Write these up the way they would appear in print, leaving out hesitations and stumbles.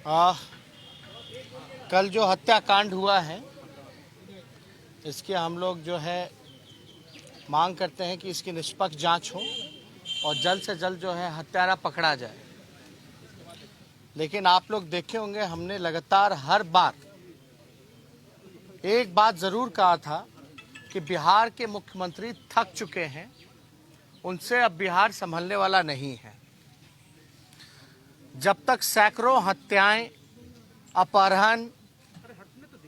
आ, कल जो हत्याकांड हुआ है इसकी हम लोग जो है मांग करते हैं कि इसकी निष्पक्ष जांच हो और जल्द से जल्द जो है हत्यारा पकड़ा जाए। लेकिन आप लोग देखे होंगे, हमने लगातार हर बार एक बात ज़रूर कहा था कि बिहार के मुख्यमंत्री थक चुके हैं, उनसे अब बिहार संभलने वाला नहीं है। जब तक सैकड़ों हत्याएं, अपहरण,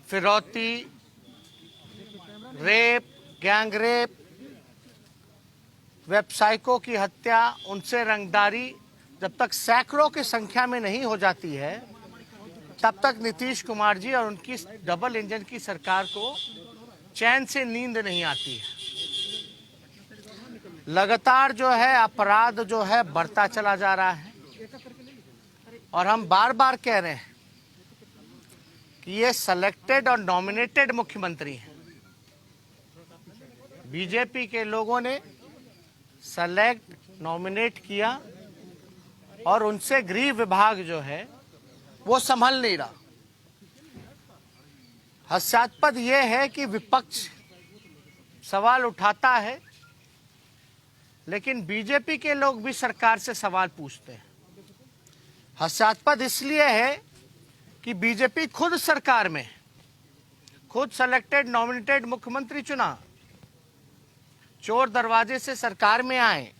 फिरौती, रेप, गैंग रेप, व्यवसायिकों की हत्या, उनसे रंगदारी जब तक सैकड़ों की संख्या में नहीं हो जाती है, तब तक नीतीश कुमार जी और उनकी डबल इंजन की सरकार को चैन से नींद नहीं आती है। लगातार जो है अपराध जो है बढ़ता चला जा रहा है और हम बार बार कह रहे हैं कि ये सेलेक्टेड और नॉमिनेटेड मुख्यमंत्री हैं। बीजेपी के लोगों ने सेलेक्ट, नॉमिनेट किया और उनसे गृह विभाग जो है वो संभल नहीं रहा। हास्यास्पद ये है कि विपक्ष सवाल उठाता है, लेकिन बीजेपी के लोग भी सरकार से सवाल पूछते हैं। हास्यास्पद इसलिए है कि बीजेपी खुद सरकार में, खुद सेलेक्टेड नॉमिनेटेड मुख्यमंत्री चुना, चोर दरवाजे से सरकार में आए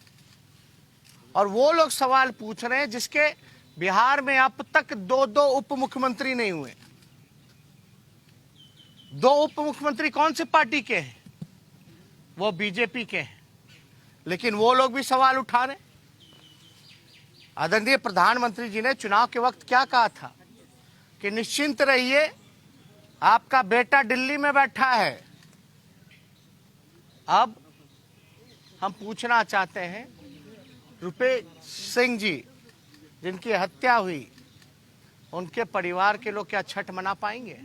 और वो लोग सवाल पूछ रहे हैं जिसके बिहार में अब तक दो उप मुख्यमंत्री नहीं हुए। दो उप मुख्यमंत्री कौन से पार्टी के हैं? वो बीजेपी के हैं, लेकिन वो लोग भी सवाल उठा रहे। आदरणीय प्रधानमंत्री जी ने चुनाव के वक्त क्या कहा था कि निश्चिंत रहिए, आपका बेटा दिल्ली में बैठा है। अब हम पूछना चाहते हैं, रुपेश सिंह जी जिनकी हत्या हुई, उनके परिवार के लोग क्या छठ मना पाएंगे?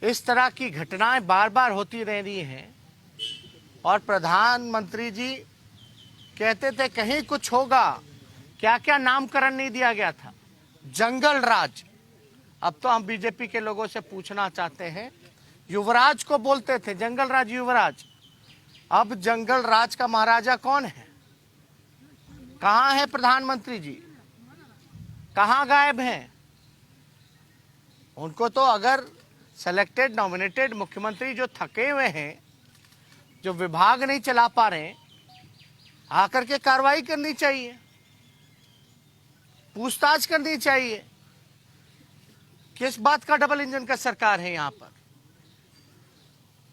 इस तरह की घटनाएं बार बार होती रह रही हैं और प्रधानमंत्री जी कहते थे कहीं कुछ होगा। क्या क्या नामकरण नहीं दिया गया था? जंगल राज। अब तो हम बीजेपी के लोगों से पूछना चाहते हैं, युवराज को बोलते थे जंगल राज, युवराज। अब जंगल राज का महाराजा कौन है? कहां है प्रधानमंत्री जी? कहां गायब हैं? उनको तो अगर सेलेक्टेड नॉमिनेटेड मुख्यमंत्री जो थके हुए हैं, जो विभाग नहीं चला पा रहे, आकर के कार्रवाई करनी चाहिए, पूछताछ करनी चाहिए। किस बात का डबल इंजन का सरकार है यहां पर?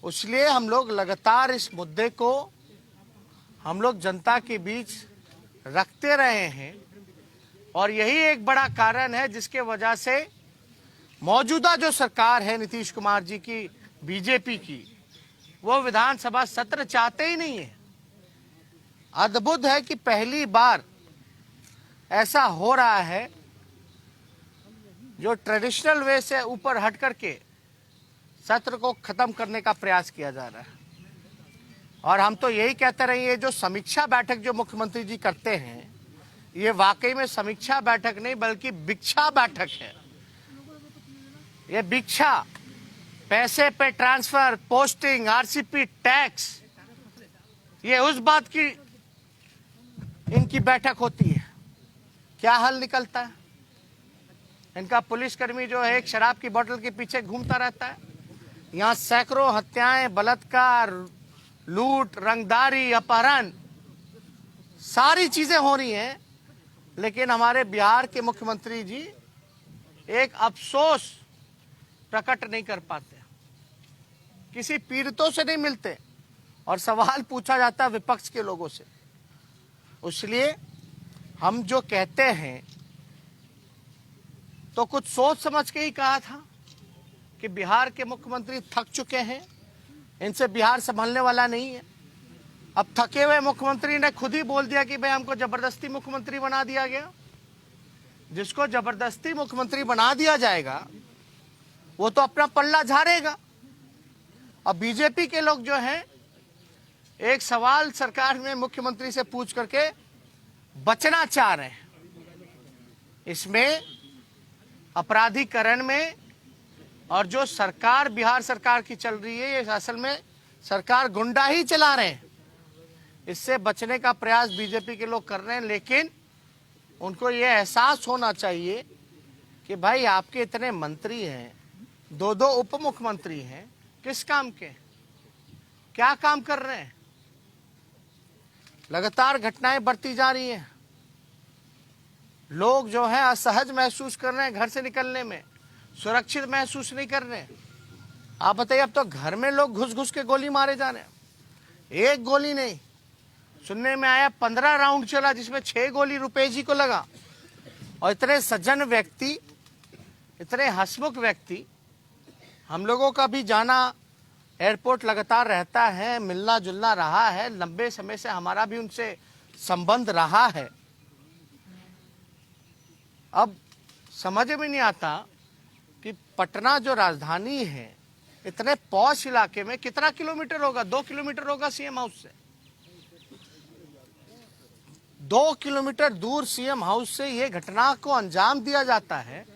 इसलिए हम लोग लगातार इस मुद्दे को हम लोग जनता के बीच रखते रहे हैं और यही एक बड़ा कारण है जिसके वजह से मौजूदा जो सरकार है नीतीश कुमार जी की, बीजेपी की, वो विधानसभा सत्र चाहते ही नहीं है। अद्भुत है कि पहली बार ऐसा हो रहा है जो ट्रेडिशनल वे से ऊपर हट करके सत्र को खत्म करने का प्रयास किया जा रहा है। और हम तो यही कहते रहे, ये जो समीक्षा बैठक जो मुख्यमंत्री जी करते हैं, ये वाकई में समीक्षा बैठक नहीं बल्कि भिक्षा बैठक है। ये भिक्षा, पैसे पे ट्रांसफर, पोस्टिंग, आरसीपी, टैक्स, ये उस बात की इनकी बैठक होती है। क्या हल निकलता है? इनका पुलिसकर्मी जो है एक शराब की बोतल के पीछे घूमता रहता है। यहाँ सैकड़ों हत्याएं, बलात्कार, लूट, रंगदारी, अपहरण, सारी चीजें हो रही हैं, लेकिन हमारे बिहार के मुख्यमंत्री जी एक अफसोस प्रकट नहीं कर पाते, किसी पीड़ितों से नहीं मिलते और सवाल पूछा जाता है विपक्ष के लोगों से। इसलिए हम जो कहते हैं तो कुछ सोच समझ के ही कहा था कि बिहार के मुख्यमंत्री थक चुके हैं, इनसे बिहार संभलने वाला नहीं है। अब थके हुए मुख्यमंत्री ने खुद ही बोल दिया कि भाई हमको जबरदस्ती मुख्यमंत्री बना दिया गया। जिसको जबरदस्ती मुख्यमंत्री बना दिया जाएगा वो तो अपना पल्ला झाड़ेगा। अब बीजेपी के लोग जो हैं, एक सवाल सरकार में मुख्यमंत्री से पूछ करके बचना चाह रहे हैं। इसमें अपराधीकरण में और जो सरकार बिहार सरकार की चल रही है, ये असल में सरकार गुंडा ही चला रहे हैं। इससे बचने का प्रयास बीजेपी के लोग कर रहे हैं, लेकिन उनको ये एहसास होना चाहिए कि भाई आपके इतने मंत्री हैं, 2 उप मुख्यमंत्री हैं, किस काम के, क्या काम कर रहे हैं? लगातार घटनाएं बढ़ती जा रही हैं। लोग जो है असहज महसूस कर रहे हैं, घर से निकलने में सुरक्षित महसूस नहीं कर रहे हैं। आप बताइए, अब तो घर में लोग घुस घुस के गोली मारे जा रहे हैं। एक गोली नहीं, सुनने में आया 15 राउंड चला, जिसमें 6 गोली रुपेश जी को लगा। और इतने सज्जन व्यक्ति, इतने हंसमुख व्यक्ति, हम लोगों का भी जाना एयरपोर्ट लगातार रहता है, मिलना जुलना रहा है, लंबे समय से हमारा भी उनसे संबंध रहा है। अब समझ में नहीं आता कि पटना जो राजधानी है, इतने पॉश इलाके में कितना किलोमीटर होगा? 2 किलोमीटर होगा सीएम हाउस से। 2 किलोमीटर दूर सीएम हाउस से ये घटना को अंजाम दिया जाता है।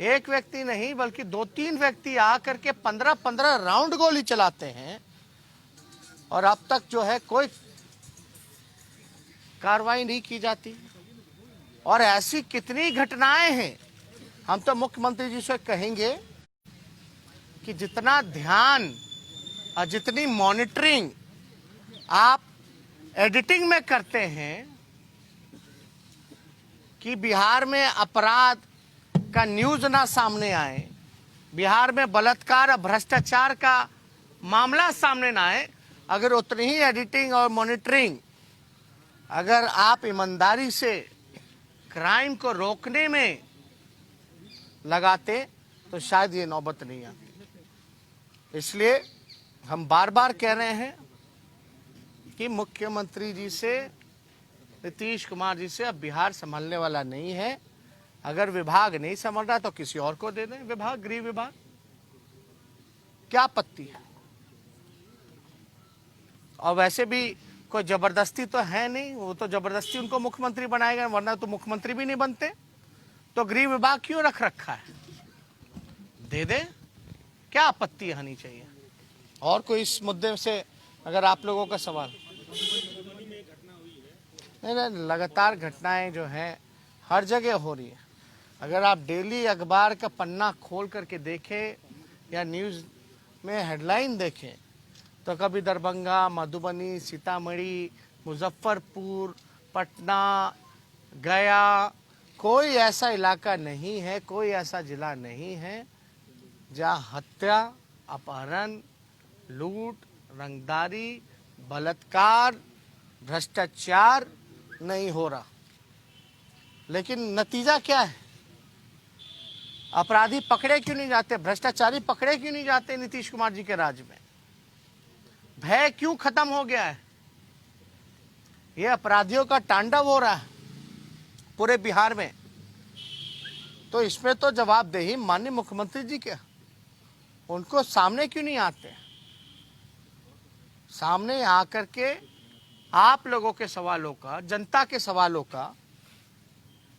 एक व्यक्ति नहीं बल्कि 2-3 व्यक्ति आकर के 15-15 राउंड गोली चलाते हैं, और अब तक जो है कोई कार्रवाई नहीं की जाती। और ऐसी कितनी घटनाएं हैं। हम तो मुख्यमंत्री जी से कहेंगे कि जितना ध्यान और जितनी मॉनिटरिंग आप एडिटिंग में करते हैं कि बिहार में अपराध का न्यूज ना सामने आए, बिहार में बलात्कार और भ्रष्टाचार का मामला सामने ना आए, अगर उतनी ही एडिटिंग और मॉनिटरिंग अगर आप ईमानदारी से क्राइम को रोकने में लगाते तो शायद ये नौबत नहीं आती। इसलिए हम बार बार कह रहे हैं कि मुख्यमंत्री जी से, नीतीश कुमार जी से अब बिहार संभालने वाला नहीं है। अगर विभाग नहीं संभाल रहा तो किसी और को दे दें विभाग, गृह विभाग, क्या आपत्ति है? और वैसे भी कोई जबरदस्ती तो है नहीं, वो तो जबरदस्ती उनको मुख्यमंत्री बनाएगा, वरना तो मुख्यमंत्री भी नहीं बनते। तो गृह विभाग क्यों रख रखा है? दे दे, क्या आपत्ति आनी चाहिए? और कोई इस मुद्दे से अगर आप लोगों का सवाल? नहीं, लगातार घटनाएं जो हैं हर जगह हो रही है। अगर आप डेली अखबार का पन्ना खोल करके देखें या न्यूज़ में हेडलाइन देखें तो कभी दरभंगा, मधुबनी, सीतामढ़ी, मुजफ्फरपुर, पटना, गया, कोई ऐसा इलाका नहीं है, कोई ऐसा जिला नहीं है जहां हत्या, अपहरण, लूट, रंगदारी, बलात्कार, भ्रष्टाचार नहीं हो रहा। लेकिन नतीजा क्या है? अपराधी पकड़े क्यों नहीं जाते? भ्रष्टाचारी पकड़े क्यों नहीं जाते? नीतीश कुमार जी के राज में भय क्यों खत्म हो गया है? ये अपराधियों का तांडव हो रहा है पूरे बिहार में। तो इसमें तो जवाबदेही माननीय मुख्यमंत्री जी के, उनको सामने क्यों नहीं आते? सामने आकर के आप लोगों के सवालों का, जनता के सवालों का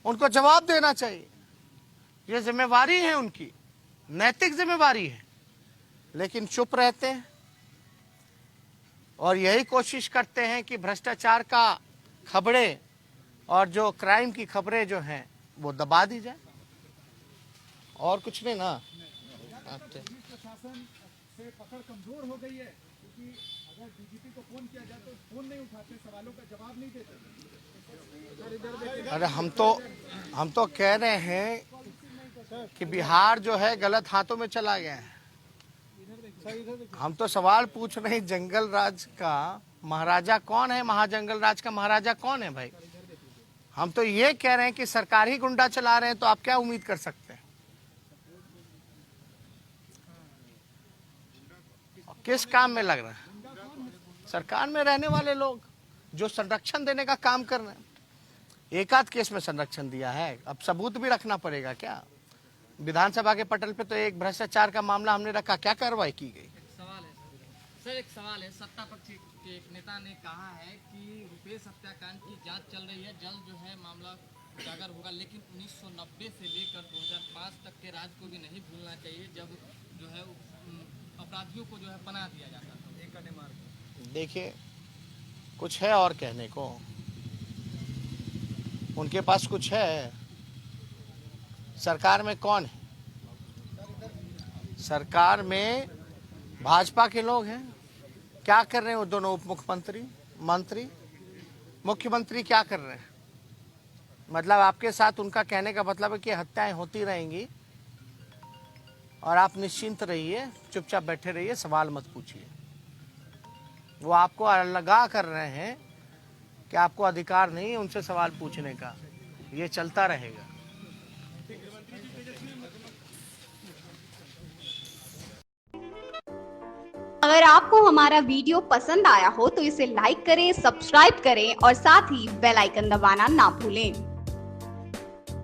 उनको जवाब देना चाहिए। ये जिम्मेवारी है उनकी, नैतिक जिम्मेवारी है, लेकिन चुप रहते हैं और यही कोशिश करते हैं कि भ्रष्टाचार का खबरें और जो क्राइम की खबरें जो हैं वो दबा दी जाए, और कुछ नहीं ना। प्रशासन से पकड़ कमजोर हो गई है, क्योंकि अगर डीजीपी को फोन किया जाए तो फोन नहीं उठाते, सवालों का जवाब नहीं देते। अरे हम तो कह रहे हैं कि बिहार जो है गलत हाथों में चला गया है। हम तो सवाल पूछ रहे हैं, जंगल राज का महाराजा कौन है? महाजंगल राज का महाराजा कौन है भाई? हम तो ये कह रहे हैं कि सरकार ही गुंडा चला रहे हैं, तो आप क्या उम्मीद कर सकते हैं? किस काम में लग रहा है? सरकार में रहने वाले लोग जो संरक्षण देने का काम कर रहे हैं। एक आध केस में संरक्षण दिया है, अब सबूत भी रखना पड़ेगा क्या? विधानसभा के पटल पे तो एक भ्रष्टाचार का मामला हमने रखा, क्या कार्रवाई की गई? एक सवाल है। सत्ता पक्ष के एक नेता ने कहा है कि रुपेश हत्याकांड की जांच चल रही है, जल्द जो है मामला उजागर होगा, लेकिन 1990 से लेकर 2005 तक के राज को भी नहीं भूलना चाहिए, जब जो है अपराधियों को जो है पनाह दिया जाता था। देखिए, कुछ है और कहने को, उनके पास कुछ है। सरकार में कौन है? सरकार में भाजपा के लोग हैं। क्या कर रहे हैं वो दोनों उप मुख्यमंत्री, मंत्री, मुख्यमंत्री क्या कर रहे हैं? मतलब आपके साथ उनका कहने का मतलब है कि हत्याएं होती रहेंगी और आप निश्चिंत रहिए, चुपचाप बैठे रहिए, सवाल मत पूछिए। वो आपको अलगा कर रहे हैं कि आपको अधिकार नहीं है उनसे सवाल पूछने का। ये चलता रहेगा। अगर आपको हमारा वीडियो पसंद आया हो तो इसे लाइक करें, सब्सक्राइब करें और साथ ही बेल आइकन दबाना ना भूलें।